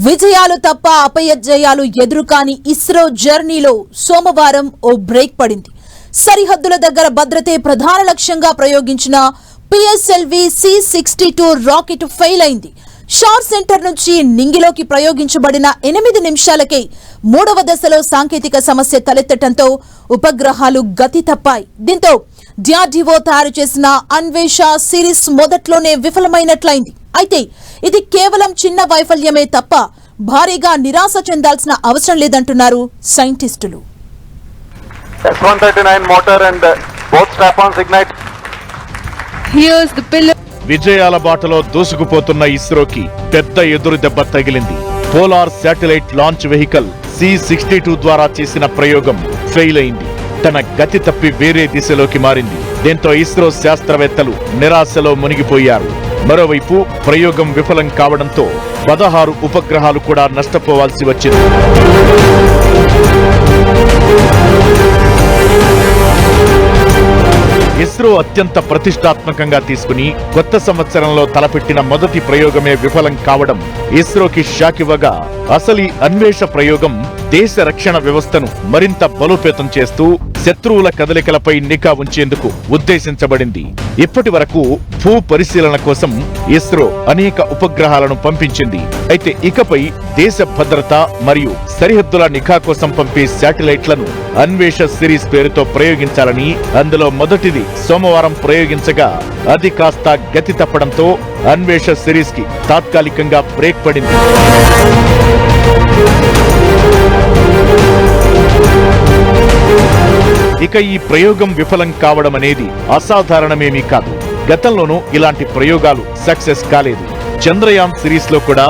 విజయాలు తప్ప అపజయాలు ఎదురుకాని ఇస్రో జర్నీలో సోమవారం ఓ బ్రేక్ పడింది. సరిహద్దుల దగ్గర భద్రతే ప్రధాన లక్ష్యంగా ప్రయోగించిన పిఎస్ఎల్వి C-62 రాకెట్ ఫెయిల్ అయింది. షార్ సెంటర్ నుంచి నింగిలోకి ప్రయోగించబడిన 8 నిమిషాలకే 3వ దశలో సాంకేతిక సమస్య తలెత్తడంతో ఉపగ్రహాలు గతి తప్పాయి. దీంతో DRDO తయారు చేసిన అన్వేష సిరీస్ మొదట్లోనే విఫలమైనట్లయింది. అయితే ఇది కేవలం చిన్న వైఫల్యమే తప్ప భారీగా నిరాశ చెందాల్సిన అవసరం లేదంటున్నారు సైంటిస్టులు. S139 motor and both strap-ons ignite. Here's the pillar. విజయాల బాటలో దూసుకుపోతున్న ఇస్రోకి పెద్ద ఎదురు దెబ్బ తగిలింది. Polar satellite launch vehicle C-62 ద్వారా చేసిన ప్రయోగం ఫెయిల్ అయింది. తన గతి తప్పి వేరే దిశలోకి మారింది. దీంతో ఇస్రో శాస్త్రవేత్తలు నిరాశలో మునిగిపోయారు. మరోవైపు ప్రయోగం విఫలం కావడంతో 16 ఉపగ్రహాలు కూడా నష్టపోవాల్సి వచ్చింది. ఇస్రో అత్యంత ప్రతిష్టాత్మకంగా తీసుకుని కొత్త సంవత్సరంలో తలపెట్టిన మొదటి ప్రయోగమే విఫలం కావడం ఇస్రోకి షాక్ ఇవ్వగా, అసలు ఈ అన్వేష ప్రయోగం దేశ రక్షణ వ్యవస్థను మరింత బలోపేతం చేస్తూ శత్రువుల కదలికలపై నిఘా ఉంచేందుకు ఉద్దేశించబడింది. ఇప్పటి వరకు భూ పరిశీలన కోసం ఇస్రో అనేక ఉపగ్రహాలను పంపించింది. అయితే ఇకపై దేశ భద్రత మరియు సరిహద్దుల నిఘా కోసం పంపే శాటిలైట్లను అన్వేష సిరీస్ పేరుతో ప్రయోగించాలని, అందులో మొదటిది సోమవారం ప్రయోగించగా అది కాస్త గతి తప్పడంతో అన్వేష సిరీస్ కి తాత్కాలికంగా బ్రేక్ పడింది. ఇక ఈ ప్రయోగం విఫలం కావడం అనేది అసాధారణమేమీ కాదు. గతంలోనూ ఇలాంటి ప్రయోగాలు సక్సెస్ కాలేదు. చంద్రయాన్ సిరీస్ లో కూడా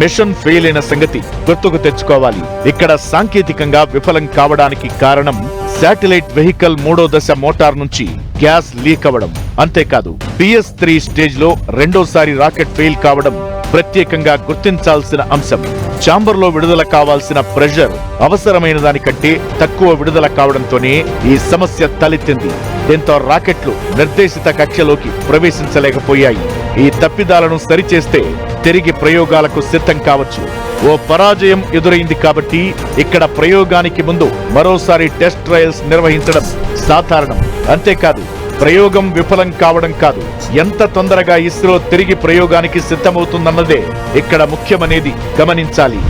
మిషన్ ఫెయిల్ అయిన సంగతి గుర్తుకు తెచ్చుకోవాలి. ఇక్కడ సాంకేతికంగా విఫలం కావడానికి కారణం శాటిలైట్ వెహికల్ 3వ దశ మోటార్ నుంచి గ్యాస్ లీక్ అవ్వడం. అంతేకాదు PS3 స్టేజ్ లో రెండోసారి రాకెట్ ఫెయిల్ కావడం ప్రత్యేకంగా గుర్తించాల్సిన అంశం. ఛాంబర్ లో విడుదల కావాల్సిన ప్రెషర్ అవసరమైన దానికంటే తక్కువ విడుదల కావడంతోనే ఈ సమస్య తలెత్తింది. దీంతో రాకెట్లు నిర్దేశిత కక్షలోకి ప్రవేశించలేకపోయాయి. ఈ తప్పిదాలను సరిచేస్తే తిరిగి ప్రయోగాలకు సిద్ధం కావచ్చు. ఓ పరాజయం ఎదురైంది కాబట్టి ఇక్కడ ప్రయోగానికి ముందు మరోసారి టెస్ట్ ట్రయల్స్ నిర్వహించడం సాధారణం. అంతేకాదు ప్రయోగం విఫలం కావడం కాదు, ఎంత తొందరగా ఇస్రో తిరిగి ప్రయోగానికి సిద్ధమవుతుందన్నదే ఇక్కడ ముఖ్యమనేది గమనించాలి.